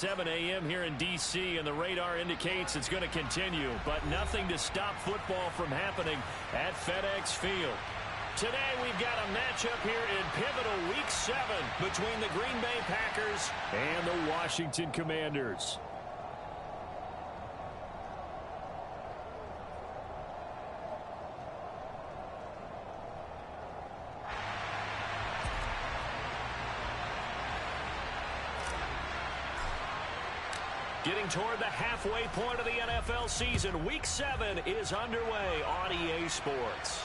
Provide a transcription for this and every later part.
7 a.m. here in D.C., and the radar indicates it's going to continue, but nothing to stop football from happening at FedEx Field. Today we've got a matchup here in pivotal Week 7 between the Green Bay Packers and the Washington Commanders. Getting toward the halfway point of the NFL season, Week 7 is underway on EA Sports.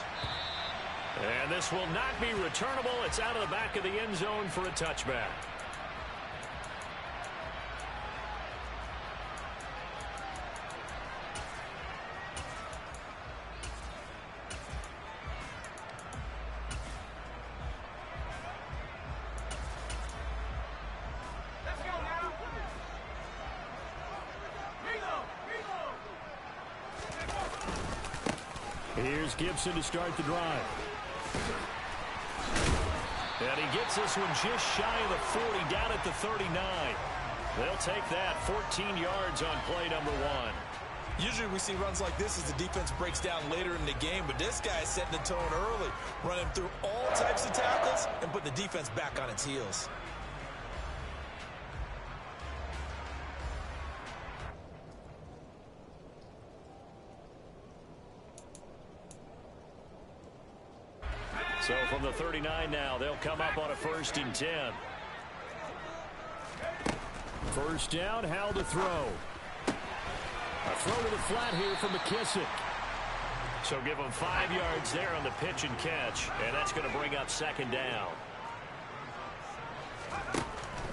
And this will not be returnable. It's out of the back of the end zone for a touchback. Here's Gibson to start the drive. And he gets this one just shy of the 40, down at the 39. They'll take that 14 yards on play number 1. Usually we see runs like this as the defense breaks down later in the game, but this guy is setting the tone early, running through all types of tackles and putting the defense back on its heels. So from the 39 now, they'll come up on a 1st and 10. First down, Howell to throw. A throw to the flat here from McKissick. So give them 5 yards there on the pitch and catch, and that's going to bring up 2nd down.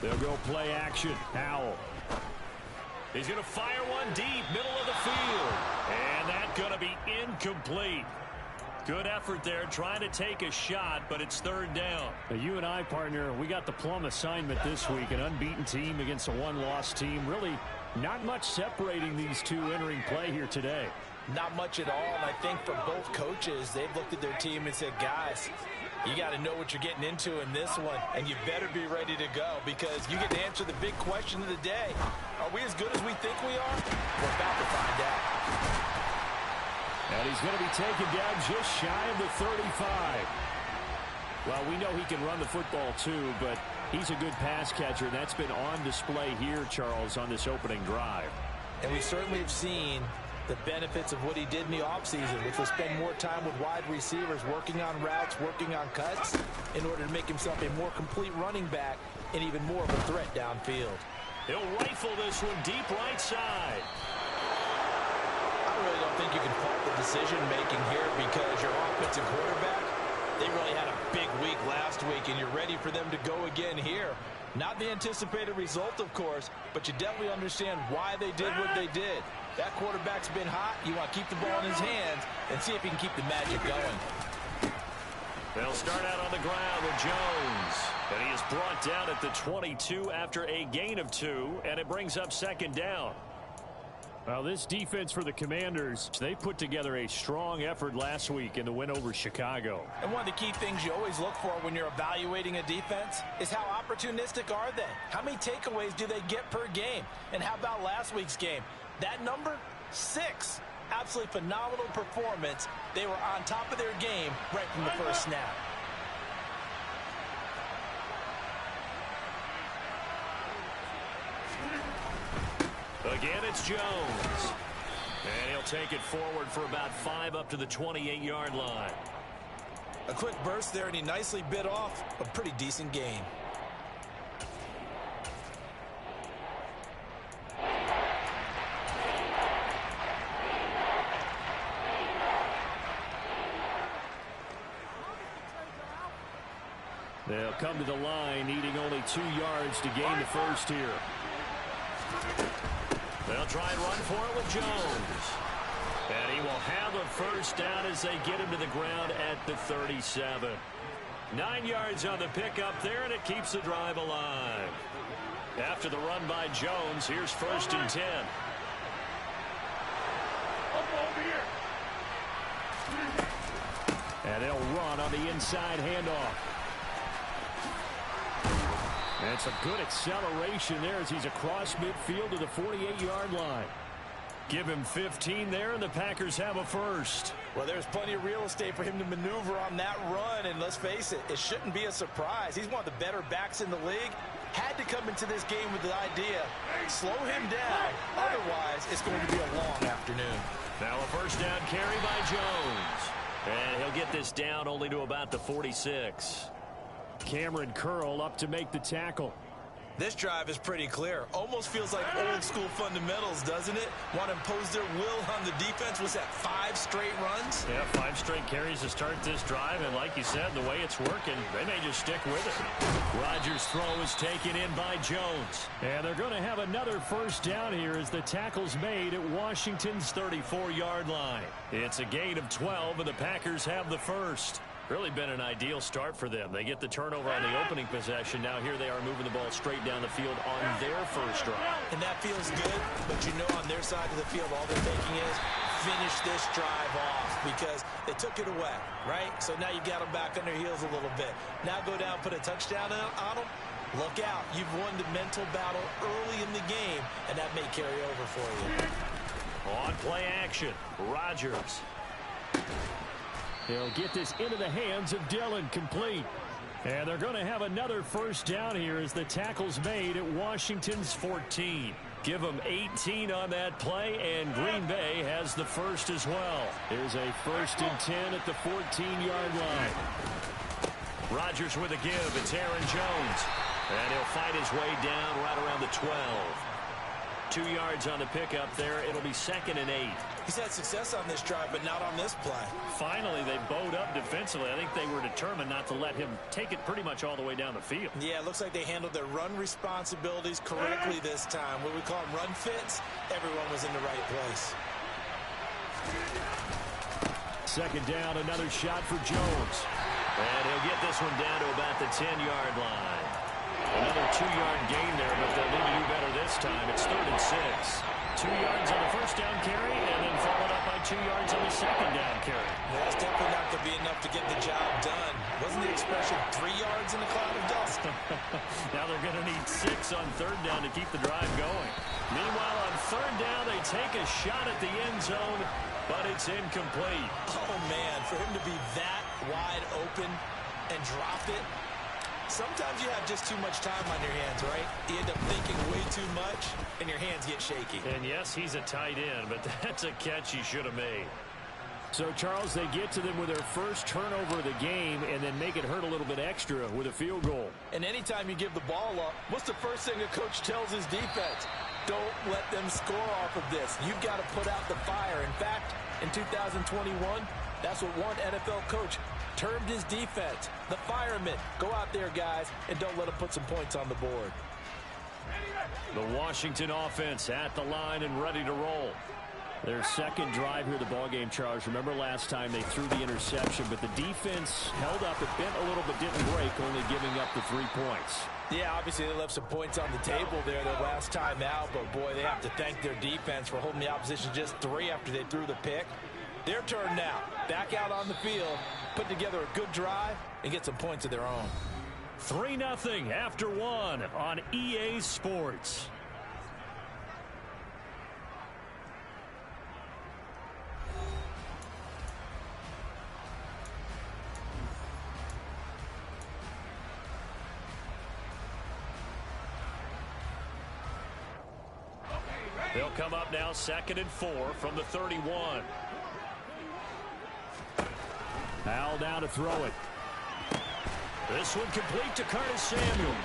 They'll go play action. Howell. He's going to fire one deep, middle of the field. And that's going to be incomplete. Good effort there, trying to take a shot, but it's 3rd down. Now, you and I, partner, we got the plum assignment this week. An unbeaten team against a one-loss team. Really not much separating these two entering play here today. Not much at all, and I think for both coaches, they've looked at their team and said, guys, you got to know what you're getting into in this one, and you better be ready to go because you get to answer the big question of the day. Are we as good as we think we are? We're about to find out. And he's going to be taken down just shy of the 35. Well, we know he can run the football too, but he's a good pass catcher, and that's been on display here, Charles, on this opening drive. And we certainly have seen the benefits of what he did in the offseason, which was spend more time with wide receivers, working on routes, working on cuts, in order to make himself a more complete running back and even more of a threat downfield. He'll rifle this one deep right side. I really don't think you can fault the decision-making here because your offensive quarterback, they really had a big week last week, and you're ready for them to go again here. Not the anticipated result, of course, but you definitely understand why they did what they did. That quarterback's been hot. You want to keep the ball in his hands and see if he can keep the magic going. They'll start out on the ground with Jones. And he is brought down at the 22 after a gain of 2, and it brings up 2nd down. Well, this defense for the Commanders, they put together a strong effort last week in the win over Chicago. And one of the key things you always look for when you're evaluating a defense is how opportunistic are they? How many takeaways do they get per game? And how about last week's game? That number, 6. Absolutely phenomenal performance. They were on top of their game right from the first snap. Again, it's Jones. And he'll take it forward for about 5 up to the 28-yard line. A quick burst there, and he nicely bit off a pretty decent gain. They'll come to the line, needing only 2 yards to gain the first here. They'll try and run for it with Jones. And he will have a first down as they get him to the ground at the 37. 9 yards on the pickup there, and it keeps the drive alive. After the run by Jones, here's 1st and 10. And they'll run on the inside handoff. And some good acceleration there as he's across midfield to the 48-yard line. Give him 15 there, and the Packers have a first. Well, there's plenty of real estate for him to maneuver on that run, and let's face it, it shouldn't be a surprise. He's one of the better backs in the league. Had to come into this game with the idea, slow him down, otherwise it's going to be a long afternoon. Now a first down carry by Jones. And he'll get this down only to about the 46. Cameron Curl up to make the tackle. This drive is pretty clear. Almost feels like old school fundamentals, doesn't it? Want to impose their will on the defense. Was that 5 straight runs? Yeah, 5 straight carries to start this drive. And like you said, the way it's working, they may just stick with it. Rodgers' throw is taken in by Jones. And they're going to have another first down here as the tackle's made at Washington's 34-yard line. It's a gain of 12, and the Packers have the first. Really been an ideal start for them. They get the turnover on the opening possession. Now here they are moving the ball straight down the field on their first drive. And that feels good, but you know on their side of the field all they're thinking is finish this drive off because they took it away, right? So now you got them back on their heels a little bit. Now go down, put a touchdown on them. Look out. You've won the mental battle early in the game, and that may carry over for you. On play action, Rodgers. He'll get this into the hands of Dillon, complete. And they're going to have another first down here as the tackle's made at Washington's 14. Give them 18 on that play, and Green Bay has the first as well. Here's a 1st and 10 at the 14-yard line. Rodgers with a give. It's Aaron Jones. And he'll fight his way down right around the 12. 2 yards on the pickup there. It'll be 2nd and 8. He's had success on this drive, but not on this play. Finally, they bowed up defensively. I think they were determined not to let him take it pretty much all the way down the field. Yeah, it looks like they handled their run responsibilities correctly this time. What we call them run fits, everyone was in the right place. 2nd down, another shot for Jones. And he'll get this one down to about the 10-yard line. Another 2-yard gain there, but they'll need to do better this time. It's 3rd and 6. 2 yards on the first down carry, and then followed up by 2 yards on the second down carry. Yeah, that's definitely not going to be enough to get the job done. Wasn't the expression 3 yards in a cloud of dust? Now they're going to need 6 on 3rd down to keep the drive going. Meanwhile, on 3rd down, they take a shot at the end zone, but it's incomplete. Oh, man, for him to be that wide open and drop it, sometimes you have just too much time on your hands, right? You end up thinking way too much, and your hands get shaky. And yes, he's a tight end, but that's a catch he should have made. So, Charles, they get to them with their first turnover of the game and then make it hurt a little bit extra with a field goal. And anytime you give the ball up, what's the first thing a coach tells his defense? Don't let them score off of this. You've got to put out the fire. In fact, in 2021, that's what one NFL coach termed his defense, the firemen. Go out there, guys, and don't let them put some points on the board. The Washington offense at the line and ready to roll. Their second drive here of the ballgame, Charles. Remember last time they threw the interception, but the defense held up. It bent a little but didn't break, only giving up the 3 points. Yeah, obviously they left some points on the table there their last time out, but boy, they have to thank their defense for holding the opposition just 3 after they threw the pick. Their turn now. Back out on the field, put together a good drive, and get some points of their own. 3-0 after 1 on EA Sports. They'll come up now 2nd and 4 from the 31. Al down to throw it. This one complete to Curtis Samuel.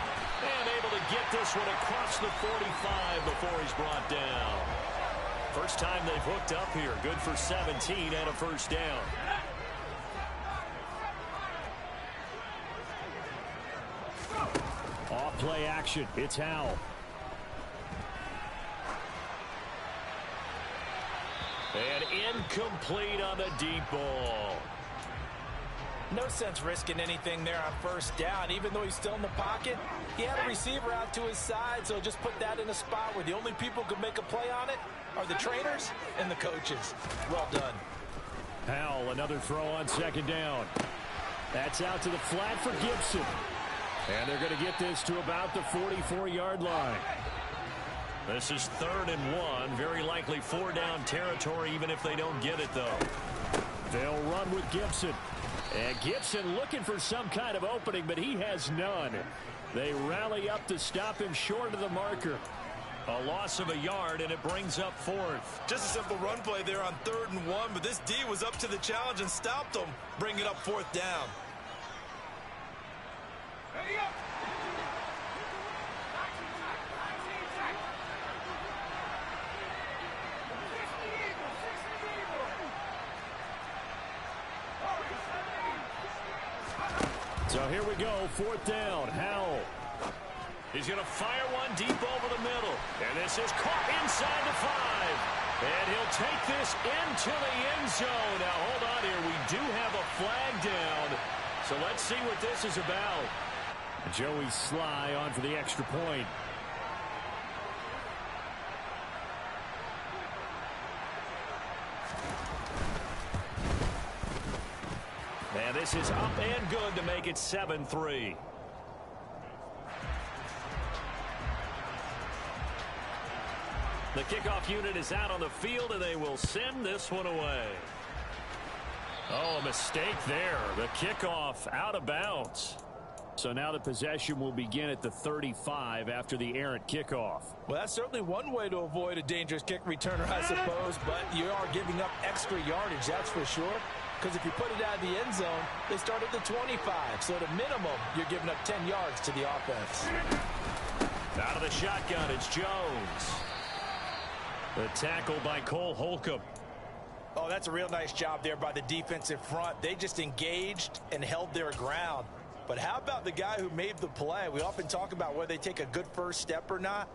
And able to get this one across the 45 before he's brought down. First time they've hooked up here. Good for 17 and a first down. Off play action. It's Howell. And incomplete on the deep ball. No sense risking anything there on first down. Even though he's still in the pocket, he had a receiver out to his side, so just put that in a spot where the only people who can make a play on it are the trainers and the coaches. Well done. Howell, another throw on 2nd down. That's out to the flat for Gibson. And they're going to get this to about the 44-yard line. This is 3rd and 1. Very likely 4-down territory, even if they don't get it, though. They'll run with Gibson. And Gibson looking for some kind of opening, but he has none. They rally up to stop him short of the marker. A loss of a yard, and it brings up 4th. Just a simple run play there on 3rd and 1, but this D was up to the challenge and stopped them, bringing up 4th down. So here we go, 4th down. Howell. He's going to fire one deep over the middle. And this is caught inside the 5. And he'll take this into the end zone. Now, hold on here. We do have a flag down. So let's see what this is about. Joey Sly on for the extra point. And this is up and good to make it 7-3. The kickoff unit is out on the field, and they will send this one away. Oh, a mistake there. The kickoff out of bounds. So now the possession will begin at the 35 after the errant kickoff. Well, that's certainly one way to avoid a dangerous kick returner, I suppose, but you are giving up extra yardage, that's for sure. Because if you put it out of the end zone, they start at the 25. So at a minimum, you're giving up 10 yards to the offense. Out of the shotgun, it's Jones. The tackle by Cole Holcomb. Oh, that's a real nice job there by the defensive front. They just engaged and held their ground. But how about the guy who made the play? We often talk about whether they take a good first step or not.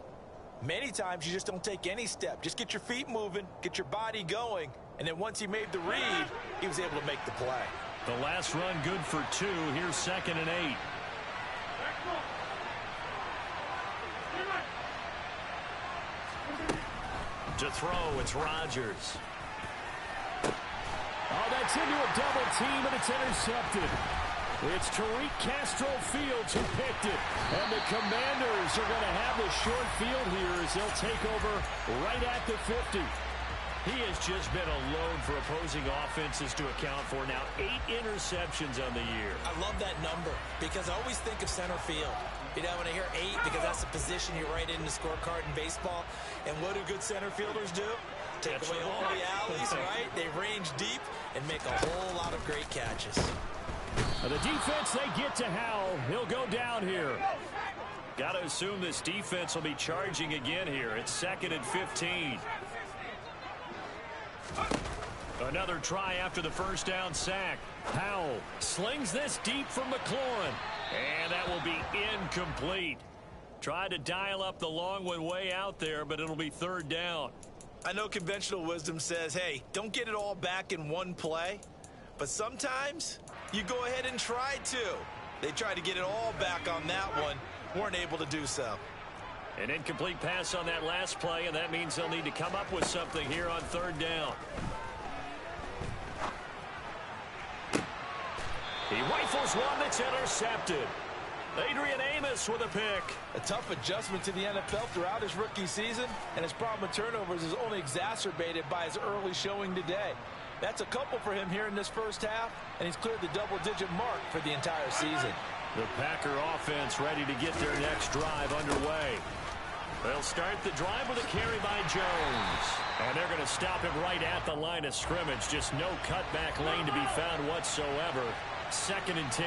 Many times you just don't take any step. Just get your feet moving, get your body going. And then once he made the read, he was able to make the play. The last run good for 2. Here's 2nd and 8. To throw, it's Rodgers. Oh, that's into a double team, and it's intercepted. It's Tariq Castro-Fields who picked it. And the Commanders are going to have the short field here as they'll take over right at the 50. He has just been alone for opposing offenses to account for now 8 interceptions on the year. I love that number because I always think of center field. You know, when I hear 8, because that's the position you write in the scorecard in baseball. And what do good center fielders do? Take away all the alleys, right? They range deep and make a whole lot of great catches. The defense, they get to Howell. He'll go down here. Got to assume this defense will be charging again here. It's 2nd and 15. Another try after the first down sack. Howell slings this deep from McLaurin. And that will be incomplete. Tried to dial up the long one way out there, but it'll be 3rd down. I know conventional wisdom says, hey, don't get it all back in one play. But sometimes you go ahead and try to. They tried to get it all back on that one. Weren't able to do so. An incomplete pass on that last play, and that means they'll need to come up with something here on 3rd down. He rifles one that's intercepted. Adrian Amos with a pick. A tough adjustment to the NFL throughout his rookie season, and his problem with turnovers is only exacerbated by his early showing today. That's a couple for him here in this first half, and he's cleared the double-digit mark for the entire season. The Packer offense ready to get their next drive underway. They'll start the drive with a carry by Jones. And they're going to stop him right at the line of scrimmage. Just no cutback lane to be found whatsoever. 2nd and 10.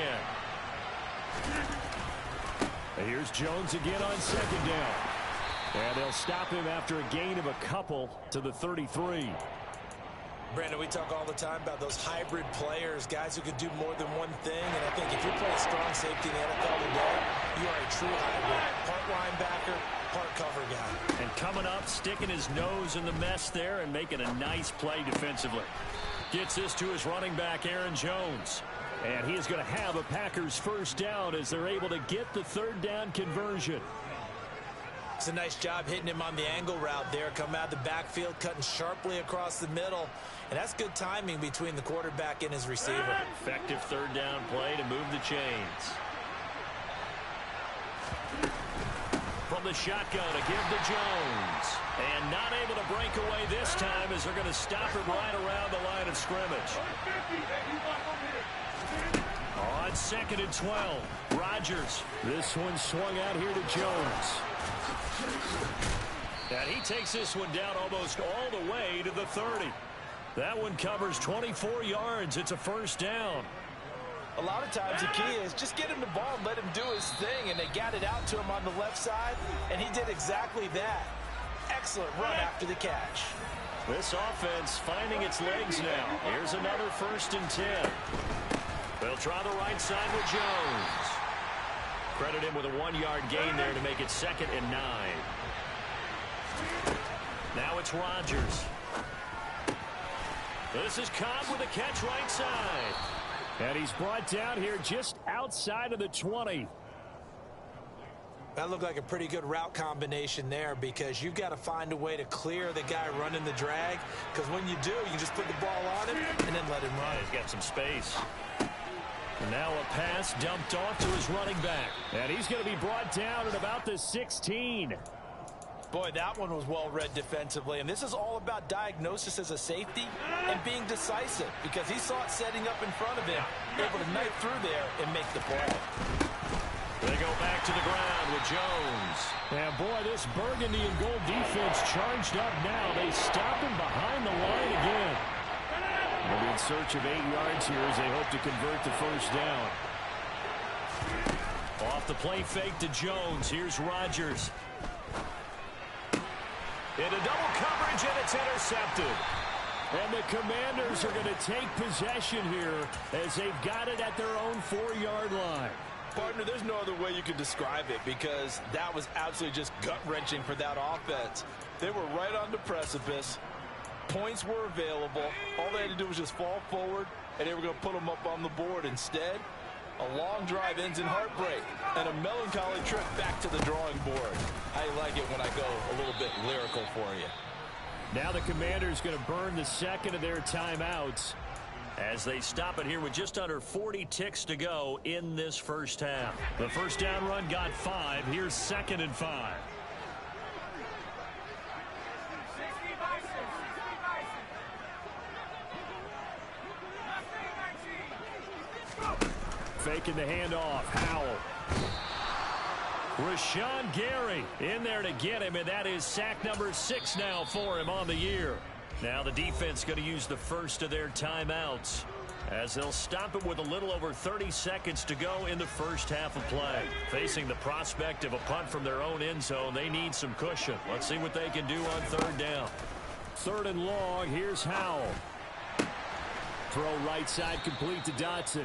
And here's Jones again on 2nd down. And they'll stop him after a gain of a couple to the 33. Brandon, we talk all the time about those hybrid players, guys who can do more than one thing. And I think if you're playing strong safety in the NFL today, you are a true hybrid. Part linebacker, part cover guy. And coming up, sticking his nose in the mess there and making a nice play defensively. Gets this to his running back, Aaron Jones. And he is going to have a Packers first down as they're able to get the 3rd down conversion. It's a nice job hitting him on the angle route there. Come out of the backfield, cutting sharply across the middle. And that's good timing between the quarterback and his receiver. Effective 3rd down play to move the chains. the shotgun to give to Jones. And not able to break away this time as they're going to stop it right around the line of scrimmage. On 2nd and 12, Rodgers. This one swung out here to Jones. And he takes this one down almost all the way to the 30. That one covers 24 yards. It's a first down. A lot of times the key is just get him the ball and let him do his thing, and they got it out to him on the left side, and he did exactly that. Excellent run after the catch. This offense finding its legs now. Here's another 1st and 10. They'll try the right side with Jones. Credit him with a 1-yard gain there to make it 2nd and 9. Now it's Rodgers. This is Cobb with a catch right side. And he's brought down here just outside of the 20. That looked like a pretty good route combination there, because you've got to find a way to clear the guy running the drag, because when you do, you just put the ball on him and then let him run. He's got some space. And now a pass dumped off to his running back. And he's going to be brought down at about the 16. Boy, that one was well read defensively, and this is all about diagnosis as a safety and being decisive, because he saw it setting up in front of him, able to knife through there and make the play. They go back to the ground with Jones. And boy, this burgundy and gold defense charged up now. They stop him behind the line again. They'll be in search of 8 yards here as they hope to convert the first down. Off the play fake to Jones. Here's Rodgers. Into double coverage, and it's intercepted. And the Commanders are going to take possession here as they've got it at their own 4-yard line. Partner, there's no other way you could describe it, because that was absolutely just gut-wrenching for that offense. They were right on the precipice. Points were available. All they had to do was just fall forward, and they were going to put them up on the board. Instead, a long drive ends in heartbreak and a melancholy trip back to the drawing board. I like it when I go a little bit lyrical for you. Now the Commanders going to burn the second of their timeouts as they stop it here with just under 40 ticks to go in this first half. The first down run got 5. Here's 2nd and 5. Faking the handoff. Howell. Rashawn Gary in there to get him, and that is sack number 6 now for him on the year. Now the defense going to use the first of their timeouts as they'll stop it with a little over 30 seconds to go in the first half of play. Facing the prospect of a punt from their own end zone, they need some cushion. Let's see what they can do on 3rd down. 3rd and long. Here's Howell. Throw right side complete to Dotson.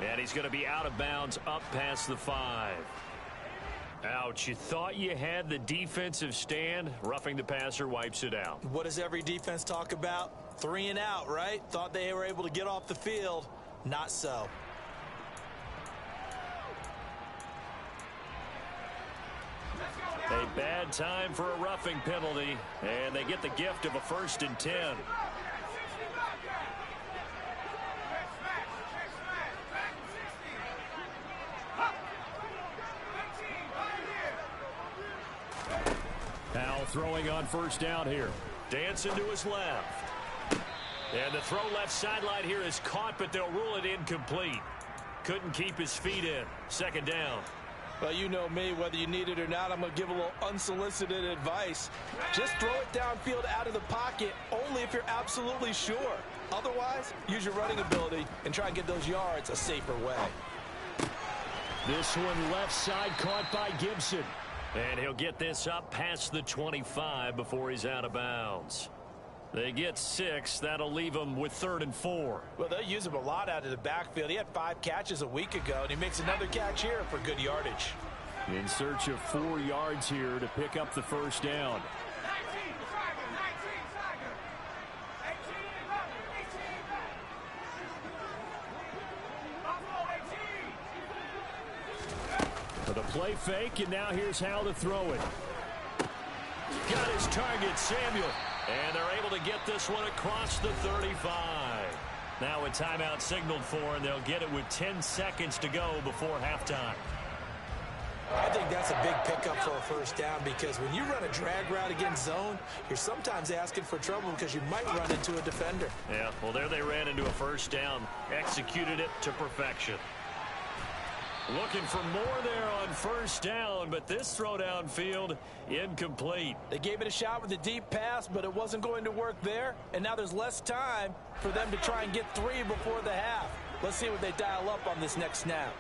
And he's going to be out of bounds up past the 5. Ouch, you thought you had the defensive stand. Roughing the passer wipes it out. What does every defense talk about? 3 and out, right? Thought they were able to get off the field. Not so. A bad time for a roughing penalty, and they get the gift of a 1st and 10. Howell throwing on 1st down here. Dancing to his left. And the throw left sideline here is caught, but they'll rule it incomplete. Couldn't keep his feet in. 2nd down. Well, you know me, whether you need it or not, I'm going to give a little unsolicited advice. Just throw it downfield out of the pocket, only if you're absolutely sure. Otherwise, use your running ability and try and get those yards a safer way. This one left side caught by Gibson. And he'll get this up past the 25 before he's out of bounds. They get 6. That'll leave him with 3rd and 4. Well, they'll use him a lot out of the backfield. He had 5 catches a week ago, and he makes another catch here for good yardage. In search of 4 yards here to pick up the first down. For the play fake, and now here's how to throw it. Got his target, Samuel. And they're able to get this one across the 35. Now a timeout signaled for, and they'll get it with 10 seconds to go before halftime. I think that's a big pickup for a first down because when you run a drag route against zone, you're sometimes asking for trouble because you might run into a defender. Yeah, well, there they ran into a first down. Executed it to perfection. Looking for more there on first down, but this throw downfield incomplete. They gave it a shot with a deep pass, but it wasn't going to work there. And now there's less time for them to try and get 3 before the half. Let's see what they dial up on this next snap.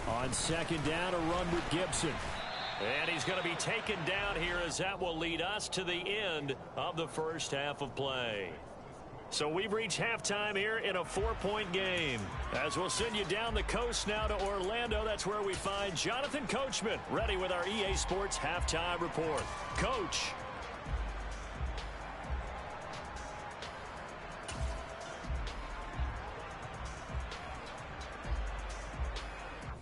On second down, a run with Gibson. And he's going to be taken down here as that will lead us to the end of the first half of play. So we've reached halftime here in a 4-point game. As we'll send you down the coast now to Orlando, that's where we find Jonathan Coachman ready with our EA Sports Halftime Report. Coach.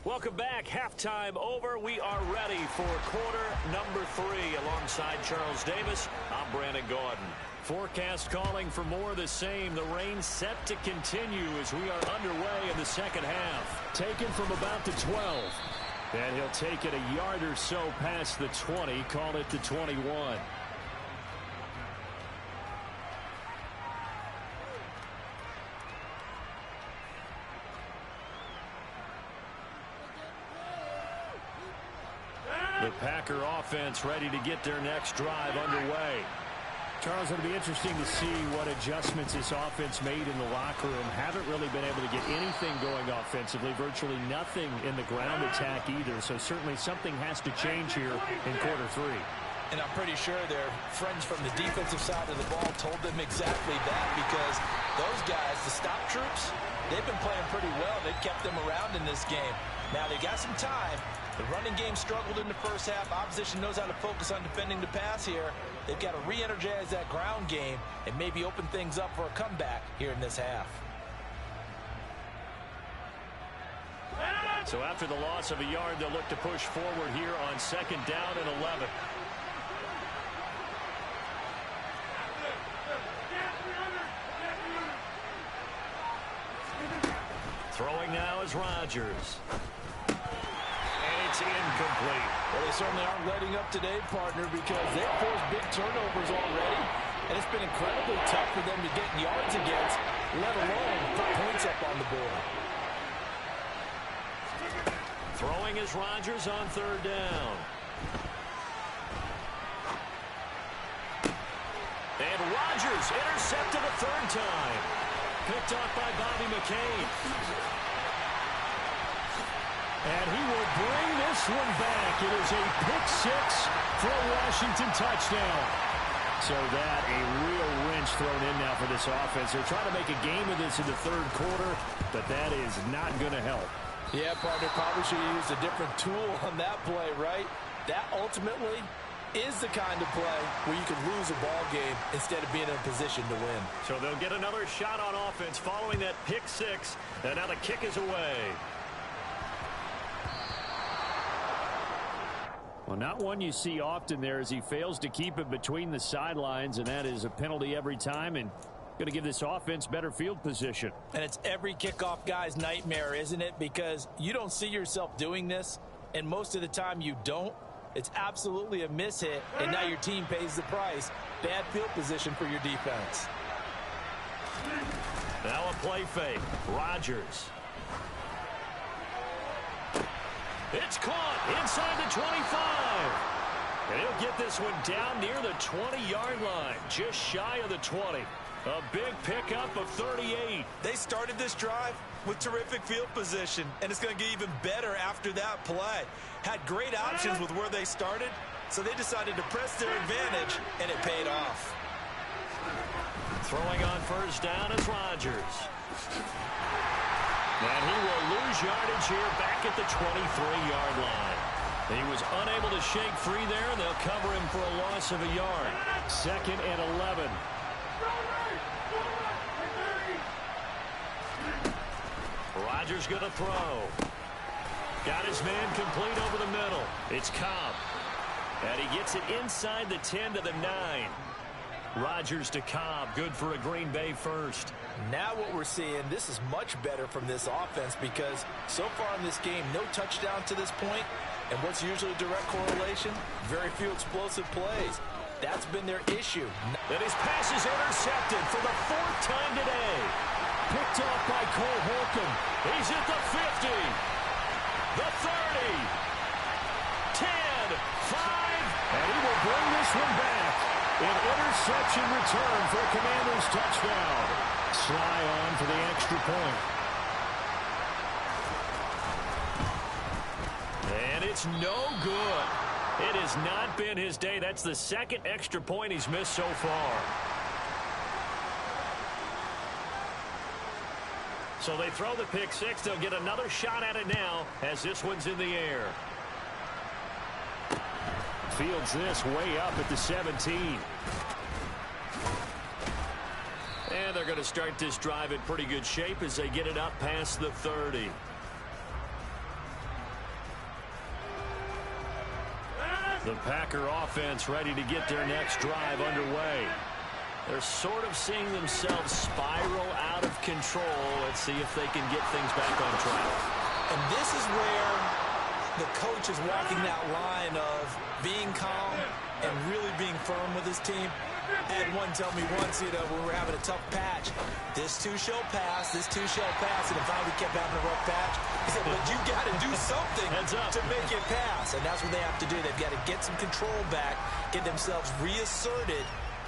Welcome back. Halftime over. We are ready for quarter number 3 alongside Charles Davis. I'm Brandon Gaudin. Forecast calling for more of the same. The rain set to continue as we are underway in the second half. Taken from about the 12. And he'll take it a yard or so past the 20. Call it the 21. The Packer offense ready to get their next drive underway. Charles, it'll be interesting to see what adjustments this offense made in the locker room. Haven't really been able to get anything going offensively. Virtually nothing in the ground attack either. So certainly something has to change here in quarter 3. And I'm pretty sure their friends from the defensive side of the ball told them exactly that because those guys, the stop troops, they've been playing pretty well. They've kept them around in this game. Now they got some time. The running game struggled in the first half. Opposition knows how to focus on defending the pass here. They've got to re-energize that ground game and maybe open things up for a comeback here in this half. So after the loss of a yard, they'll look to push forward here on second down and 11. Throwing now is Rodgers. It's incomplete. Well, they certainly aren't letting up today, partner, because they've forced big turnovers already, and it's been incredibly tough for them to get yards against, let alone put points up on the board. Throwing is Rodgers on third down. And Rodgers intercepted a third time. Picked off by Bobby McCain. And he will bring this one back. It is a pick-6 for a Washington touchdown. So that a real wrench thrown in now for this offense. They're trying to make a game of this in the third quarter, but that is not going to help. Yeah, partner, probably should have used a different tool on that play, right? That ultimately is the kind of play where you can lose a ball game instead of being in a position to win. So they'll get another shot on offense following that pick-6, and now the kick is away. Well, not one you see often there as he fails to keep it between the sidelines, and that is a penalty every time and going to give this offense better field position. And it's every kickoff guy's nightmare, isn't it? Because you don't see yourself doing this, and most of the time you don't. It's absolutely a mishit, and now your team pays the price. Bad field position for your defense. Now a play fake. Rodgers. It's caught inside the 25. And he'll get this one down near the 20-yard line, just shy of the 20. A big pickup of 38. They started this drive with terrific field position, and it's going to get even better after that play. Had great options with where they started, so they decided to press their advantage, and it paid off. Throwing on first down is Rodgers. And he will lose yardage here back at the 23-yard line. He was unable to shake free there, and they'll cover him for a loss of a yard. Second and 11. Rodgers going to throw. Got his man complete over the middle. It's Cobb. And he gets it inside the 10 to the 9. Rodgers to Cobb, good for a Green Bay first. Now what we're seeing, this is much better from this offense because so far in this game, no touchdown to this point. And what's usually a direct correlation? Very few explosive plays. That's been their issue. And his pass is intercepted for the 4th time today. Picked off by Cole Holcomb. He's at the 50. The 30. 10. 5. And he will bring this one back. An interception return for a Commanders touchdown. Sly on for the extra point. And it's no good. It has not been his day. That's the 2nd extra point he's missed so far. So they throw the pick six. They'll get another shot at it now as this one's in the air. Fields this way up at the 17. And they're going to start this drive in pretty good shape as they get it up past the 30. The Packer offense ready to get their next drive underway. They're sort of seeing themselves spiral out of control. Let's see if they can get things back on track. And this is where the coach is walking that line of being calm and really being firm with his team. I had one tell me once, when we were having a tough patch, this too shall pass, and if finally kept having a rough patch, he said, but you got to do something to make it pass. And that's what they have to do. They've got to get some control back, get themselves reasserted,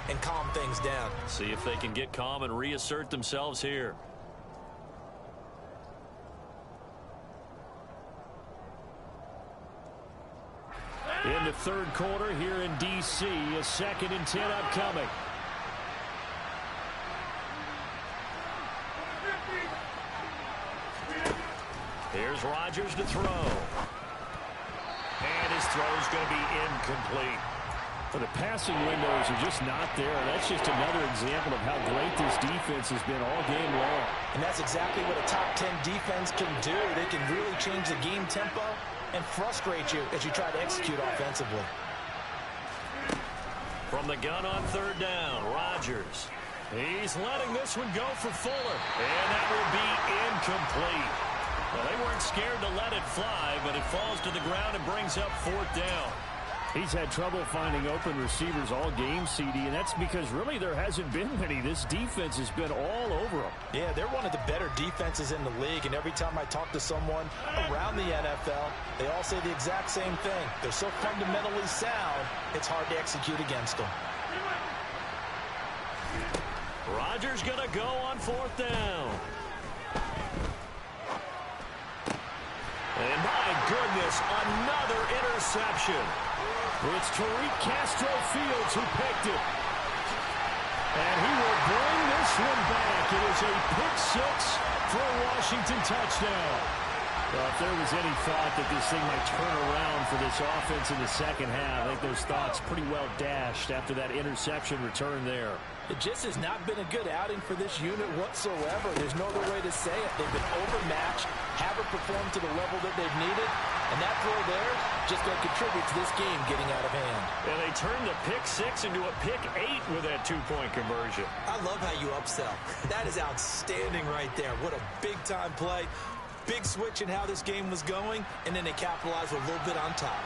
and calm things down. See if they can get calm and reassert themselves here. In the 3rd quarter here in D.C., a 2nd and 10 upcoming. Here's Rodgers to throw. And his throw's going to be incomplete. The passing windows are just not there. That's just another example of how great this defense has been all game long. And that's exactly what a top 10 defense can do. They can really change the game tempo and frustrate you as you try to execute offensively. From the gun on 3rd down, Rodgers. He's letting this one go for Fuller. And that will be incomplete. Well, they weren't scared to let it fly, but it falls to the ground and brings up 4th down. He's had trouble finding open receivers all game, CD, and that's because really there hasn't been many. This defense has been all over them. Yeah, they're one of the better defenses in the league, and every time I talk to someone around the NFL, they all say the exact same thing. They're so fundamentally sound, it's hard to execute against them. Rodgers going to go on 4th down. And my goodness, another interception. It's Tariq Castro-Fields who picked it. And he will bring this one back. It is a pick six for a Washington touchdown. Well, if there was any thought that this thing might turn around for this offense in the 2nd half, I think those thoughts pretty well dashed after that interception return there. It just has not been a good outing for this unit whatsoever. There's no other way to say it. They've been overmatched, haven't performed to the level that they've needed, and that throw there just going to contribute to this game getting out of hand. And they turned the pick six into a pick 8 with that 2-point conversion. I love how you upsell. That is outstanding right there. What a big-time play. Big switch in how this game was going, and then they capitalized a little bit on top.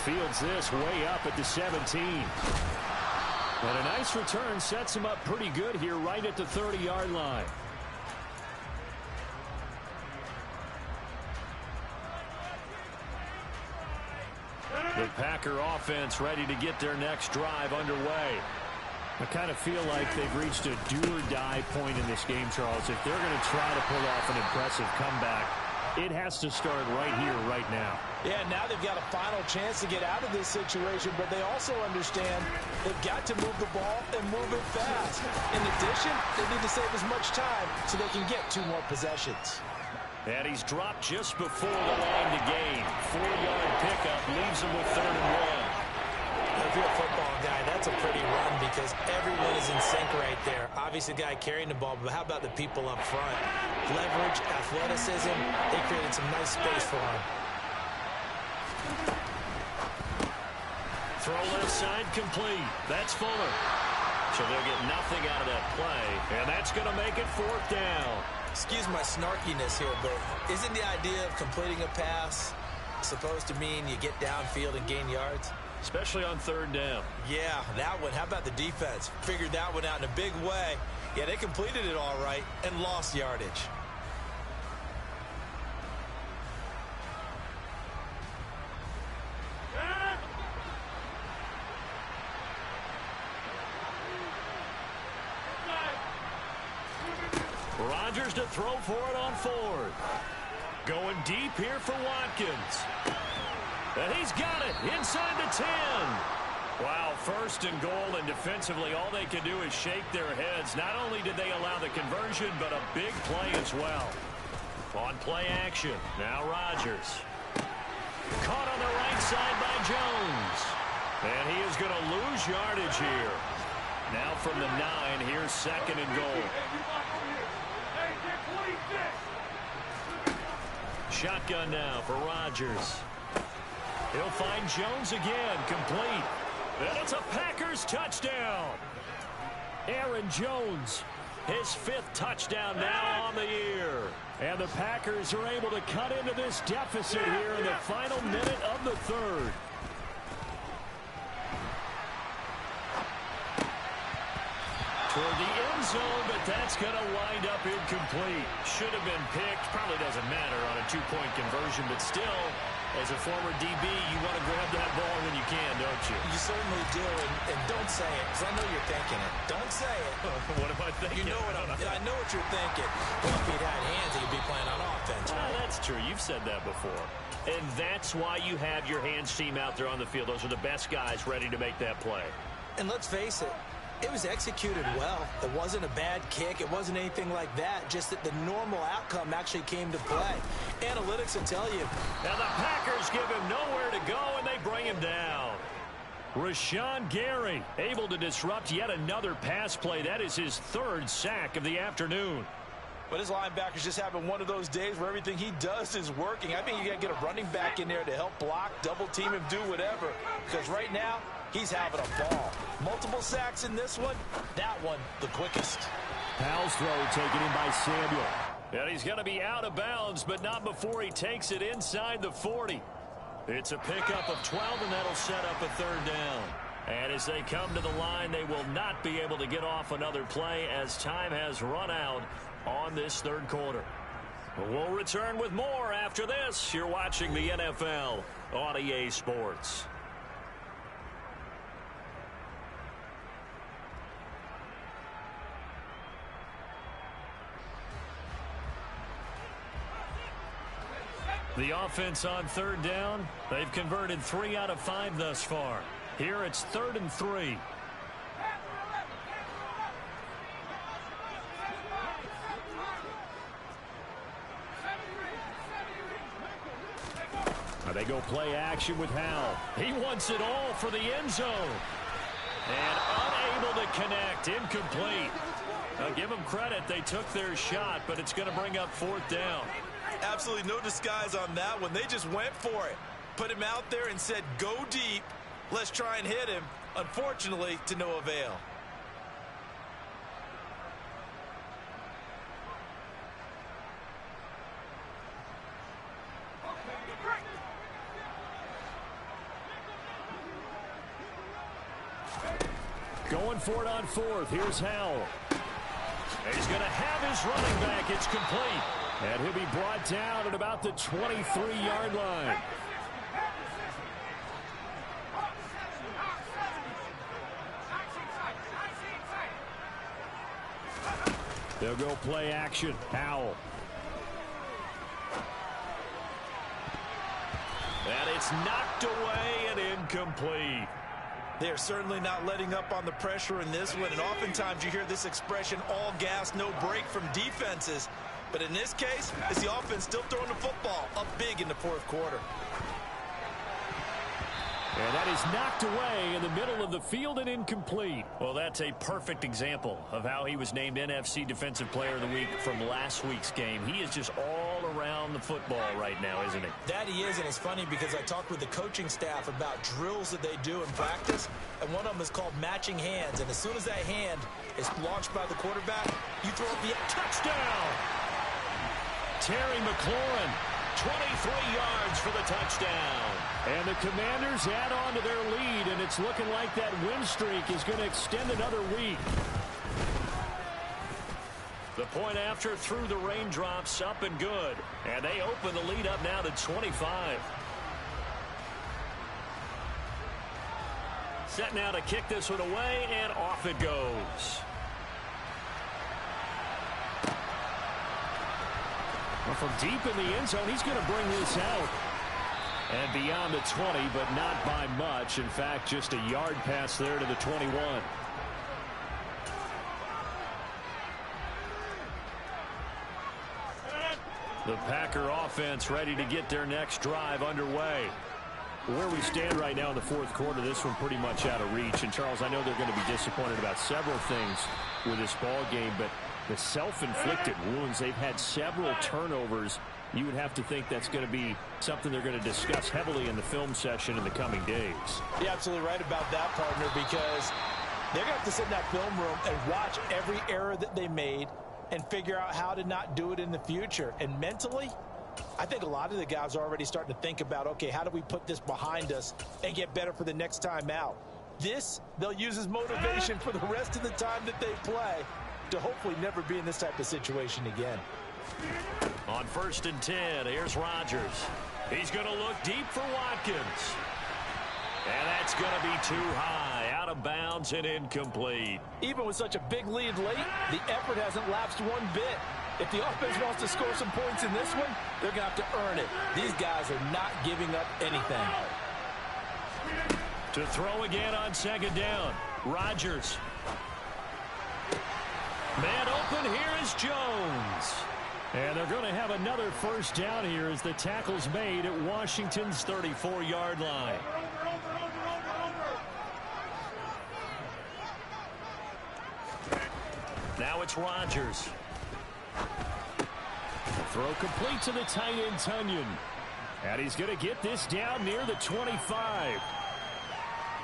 Fields this way up at the 17. And a nice return sets him up pretty good here right at the 30-yard line. The Packer offense ready to get their next drive underway. I kind of feel like they've reached a do-or-die point in this game, Charles. If they're going to try to pull off an impressive comeback, it has to start right here, right now. Yeah, now they've got a final chance to get out of this situation, but they also understand they've got to move the ball and move it fast. In addition, they need to save as much time so they can get 2 more possessions. And he's dropped just before the line to gain. 4-yard pickup leaves him with 3rd and 1. If you're a football guy, that's a pretty run because everyone is in sync right there. Obviously, the guy carrying the ball, but how about the people up front? Leverage, athleticism, they created some nice space for him. Throw left side complete. That's Fuller. So they'll get nothing out of that play, and that's going to make it 4th down. Excuse my snarkiness here, but isn't the idea of completing a pass supposed to mean you get downfield and gain yards? Especially on 3rd down. Yeah, that one. How about the defense? Figured that one out in a big way. Yeah, they completed it all right and lost yardage. Rodgers to throw for it on 4th. Going deep here for Watkins. And he's got it inside the 10. Wow, 1st and goal, and defensively all they can do is shake their heads. Not only did they allow the conversion, but a big play as well. On play action, now Rodgers. Caught on the right side by Jones. And he is going to lose yardage here. Now from the 9, here's 2nd and goal. Shotgun now for Rodgers. He'll find Jones again, complete. And it's a Packers touchdown. Aaron Jones, his 5th touchdown now on the year. And the Packers are able to cut into this deficit here in the final minute of the 3rd. Toward the end zone, but that's going to wind up incomplete. Should have been picked. Probably doesn't matter on a 2-point conversion, but still, as a former DB, you want to grab that ball when you can, don't you? You certainly do, and don't say it, because I know you're thinking it. Don't say it. What am I thinking? You know what I know what you're thinking. Well, if he'd had hands, he'd be playing on offense. Right? That's true. You've said that before. And that's why you have your hands team out there on the field. Those are the best guys ready to make that play. And let's face it, it was executed well. It wasn't a bad kick. It wasn't anything like that. Just that the normal outcome actually came to play. Analytics will tell you. Now the Packers give him nowhere to go, and they bring him down. Rashawn Gary able to disrupt yet another pass play. That is his 3rd sack of the afternoon. But his linebackers just having one of those days where everything he does is working. I think you got to get a running back in there to help block, double team him, do whatever. Because right now, he's having a ball. Multiple sacks in this one. That one, the quickest. Powell's throw taken in by Samuel. And he's going to be out of bounds, but not before he takes it inside the 40. It's a pickup of 12, and that'll set up a 3rd down. And as they come to the line, they will not be able to get off another play as time has run out on this 3rd quarter. We'll return with more after this. You're watching the NFL on EA Sports. The offense on 3rd down, they've converted 3 out of 5 thus far. Here it's 3rd and 3. Now they go play action with Howell. He wants it all for the end zone. And unable to connect, incomplete. Now give them credit, they took their shot, but it's going to bring up 4th down. Absolutely no disguise on that one. They just went for it. Put him out there and said, go deep. Let's try and hit him. Unfortunately, to no avail. Going for it on 4th. Here's Howell. He's going to have his running back. It's complete. And he'll be brought down at about the 23-yard line. They'll go play action. Howell. And it's knocked away and incomplete. They're certainly not letting up on the pressure in this one. And oftentimes you hear this expression, all gas, no break from defenses. But in this case, it's the offense still throwing the football up big in the 4th quarter. And that is knocked away in the middle of the field and incomplete. Well, that's a perfect example of how he was named NFC Defensive Player of the Week from last week's game. He is just all all around the football right now, isn't he? That he is, and it's funny because I talked with the coaching staff about drills that they do in practice, and one of them is called matching hands. And as soon as that hand is launched by the quarterback, you throw up the touchdown. Terry McLaurin, 23 yards for the touchdown. And the Commanders add on to their lead, and it's looking like that win streak is going to extend another week. The point after through the raindrops, up and good. And they open the lead up now to 25. Set now to kick this one away, and off it goes. Well, from deep in the end zone, he's going to bring this out. And beyond the 20, but not by much. In fact, just a yard pass there to the 21. The Packer offense ready to get their next drive underway. Where we stand right now in the fourth quarter, this one pretty much out of reach. And, Charles, I know they're going to be disappointed about several things with this ball game, but the self-inflicted wounds, they've had several turnovers. You would have to think that's going to be something they're going to discuss heavily in the film session in the coming days. You're absolutely right about that, partner, because they're going to have to sit in that film room and watch every error that they made and figure out how to not do it in the future. And mentally, I think a lot of the guys are already starting to think about, okay, how do we put this behind us and get better for the next time out? This, they'll use as motivation for the rest of the time that they play to hopefully never be in this type of situation again. On 1st and 10, here's Rodgers. He's going to look deep for Watkins. And that's going to be too high, out of bounds and incomplete. Even with such a big lead late, the effort hasn't lapsed one bit. If the offense wants to score some points in this one, they're going to have to earn it. These guys are not giving up anything. To throw again on 2nd down, Rodgers. Man open, here is Jones. And they're going to have another 1st down here as the tackle's made at Washington's 34-yard line. Now it's Rodgers. Throw complete to the tight end, Tunyon. And he's going to get this down near the 25.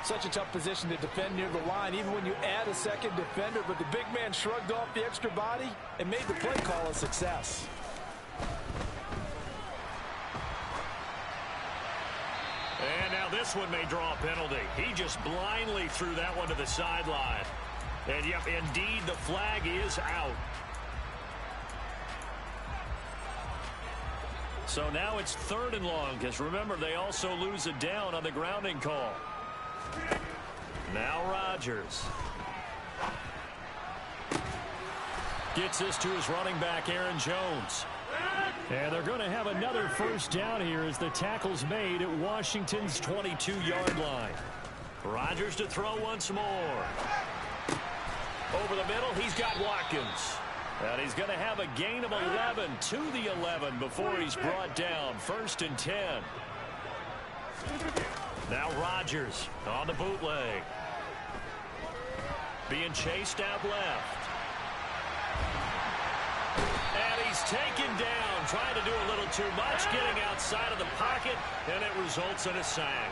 Such a tough position to defend near the line, even when you add a second defender. But the big man shrugged off the extra body and made the play call a success. And now this one may draw a penalty. He just blindly threw that one to the sideline. And, yep, indeed, the flag is out. So now it's 3rd and long, because remember, they also lose a down on the grounding call. Now Rodgers. Gets this to his running back, Aaron Jones. And they're going to have another 1st down here as the tackle's made at Washington's 22-yard line. Rodgers to throw once more. Over the middle, he's got Watkins. And he's going to have a gain of 11 to the 11 before he's brought down. 1st and 10. Now Rodgers on the bootleg. Being chased out left. And he's taken down, trying to do a little too much, getting outside of the pocket, and it results in a sack.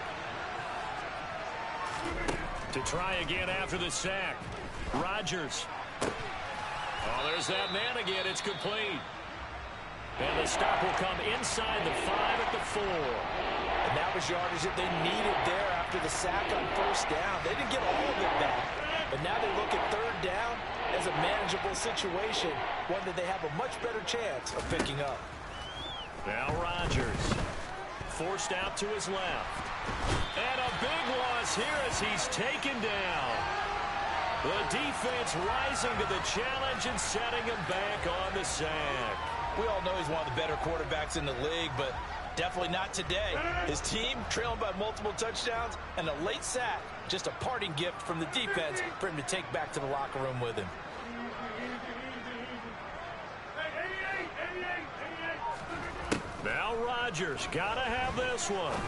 To try again after the sack. Rodgers. Oh, there's that man again. It's complete. And the stop will come inside the 5 at the 4. And that was yardage that they needed there after the sack on 1st down. They didn't get all of it back. But now they look at 3rd down as a manageable situation, one that they have a much better chance of picking up. Now Rodgers. Forced out to his left. And a big loss here as he's taken down. The defense rising to the challenge and setting him back on the sack. We all know he's one of the better quarterbacks in the league, but definitely not today. His team trailing by multiple touchdowns and a late sack, just a parting gift from the defense for him to take back to the locker room with him. Now Rodgers got to have this one.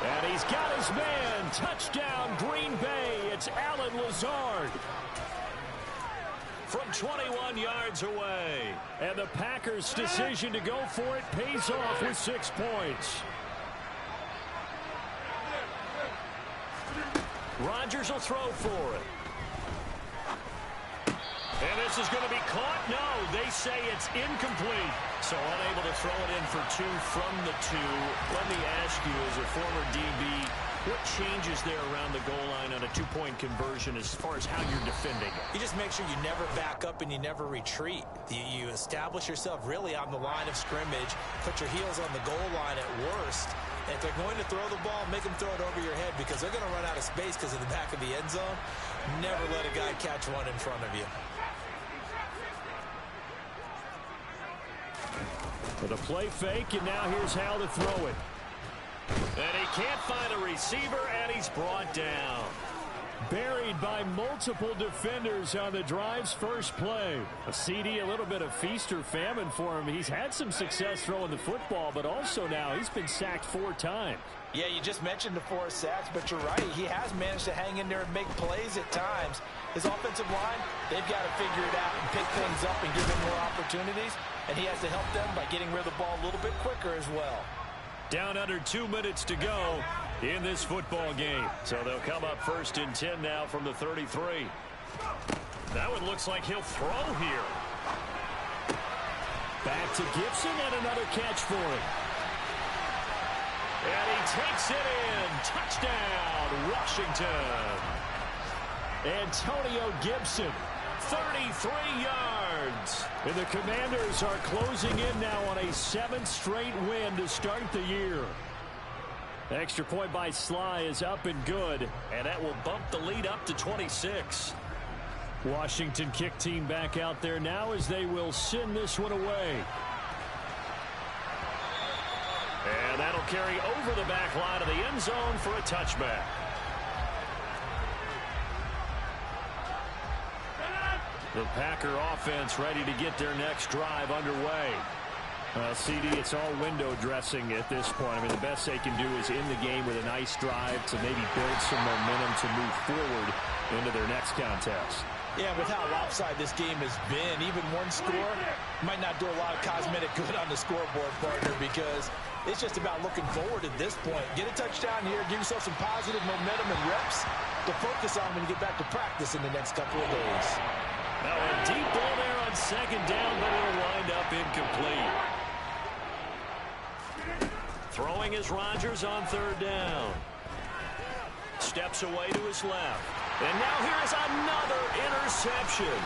And he's got his man. Touchdown, Green Bay. It's Allen Lazard. from 21 yards away. And the Packers' decision to go for it pays off with 6 points. Rodgers will throw for it. And this is going to be caught. No, they say it's incomplete. So unable to throw it in for 2 from the 2. Let me ask you, as a former DB, what changes there around the goal line on a 2-point conversion as far as how you're defending it? You just make sure you never back up and you never retreat. You establish yourself really on the line of scrimmage, put your heels on the goal line at worst. And if they're going to throw the ball, make them throw it over your head because they're going to run out of space because of the back of the end zone. Never let a guy catch one in front of you. With a play fake, and now here's how to throw it. And he can't find a receiver, and he's brought down. Buried by multiple defenders on the drive's first play. A CD, a little bit of feast or famine for him. He's had some success throwing the football, but also now he's been sacked 4 times. Yeah, you just mentioned the 4 sacks, but you're right. He has managed to hang in there and make plays at times. His offensive line, they've got to figure it out and pick things up and give him more opportunities. And he has to help them by getting rid of the ball a little bit quicker as well. Down under 2 minutes to go in this football game. So they'll come up 1st and 10 now from the 33. That one looks like he'll throw here. Back to Gibson and another catch for him. And he takes it in. Touchdown, Washington. Antonio Gibson. 33 yards. And the Commanders are closing in now on a 7th straight win to start the year. Extra point by Sly is up and good. And that will bump the lead up to 26. Washington kick team back out there now as they will send this one away. And that'll carry over the back line of the end zone for a touchback. The Packer offense ready to get their next drive underway. CD, it's all window dressing at this point. I mean, the best they can do is in the game with a nice drive to maybe build some momentum to move forward into their next contest. Yeah, with how lopsided this game has been, even one score might not do a lot of cosmetic good on the scoreboard, partner, because it's just about looking forward at this point. Get a touchdown here, give yourself some positive momentum and reps to focus on when you get back to practice in the next couple of days. Now a deep ball there on 2nd down, but it'll wind up incomplete. Throwing is Rodgers on 3rd down. Steps away to his left. And now here is another interception.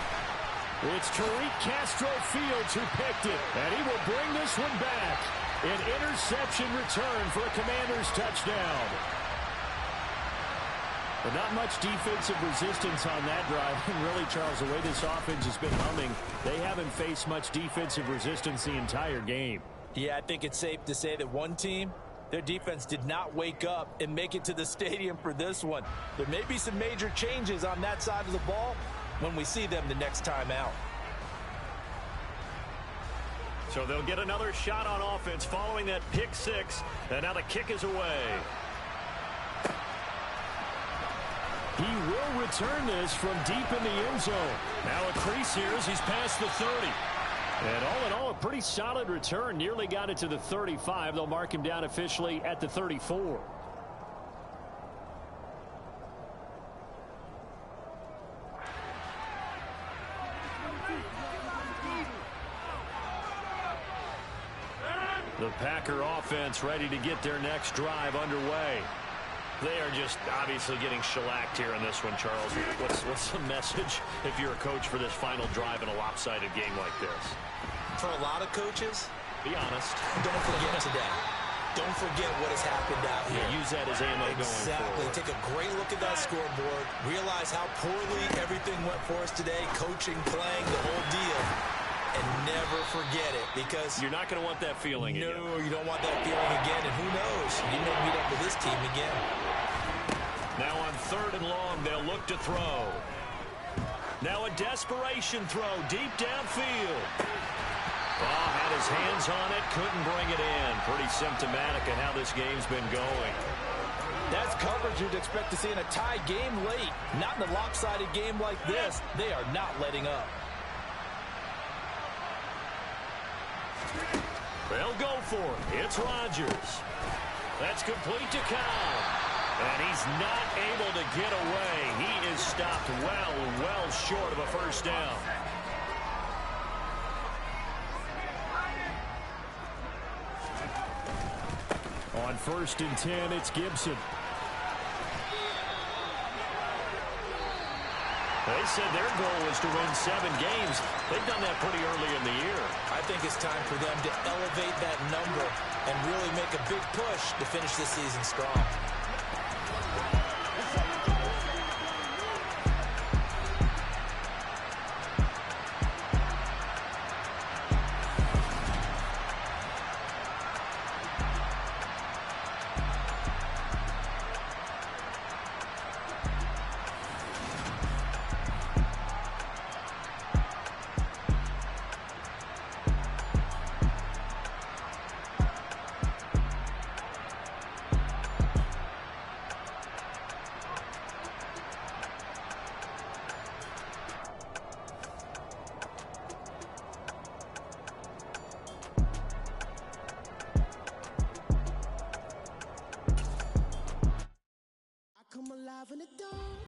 It's Tariq Castro Fields who picked it, and he will bring this one back. An interception return for a Commanders touchdown. But not much defensive resistance on that drive. And really, Charles, the way this offense has been humming, they haven't faced much defensive resistance the entire game. Yeah, I think it's safe to say that one team, their defense did not wake up and make it to the stadium for this one. There may be some major changes on that side of the ball when we see them the next time out. So they'll get another shot on offense following that pick 6. And now the kick is away. He will return this from deep in the end zone. Now a crease here as he's past the 30. And all in all, a pretty solid return. Nearly got it to the 35. They'll mark him down officially at the 34. The Packer offense ready to get their next drive underway. They are just obviously getting shellacked here in this one, Charles. What's the message if you're a coach for this final drive in a lopsided game like this? For a lot of coaches, be honest. Don't forget today. Don't forget what has happened out here. Yeah, use that as ammo going forward. Exactly. Take a great look at that scoreboard. Realize how poorly everything went for us today. Coaching, playing, the whole deal. And never forget it, because you're not going to want that feeling again. No, you don't want that feeling again. And who knows? You may meet up with this team again. Now on 3rd and long, they'll look to throw. Now a desperation throw deep downfield. Oh, had his hands on it, couldn't bring it in. Pretty symptomatic of how this game's been going. That's coverage you'd expect to see in a tie game late. Not in a lopsided game like this. They are not letting up. They'll go for it. It's Rodgers. That's complete to Cobb. And he's not able to get away. He is stopped well short of a first down. On 1st and 10, it's Gibson. They said their goal was to win 7 games. They've done that pretty early in the year. I think it's time for them to elevate that number and really make a big push to finish this season strong.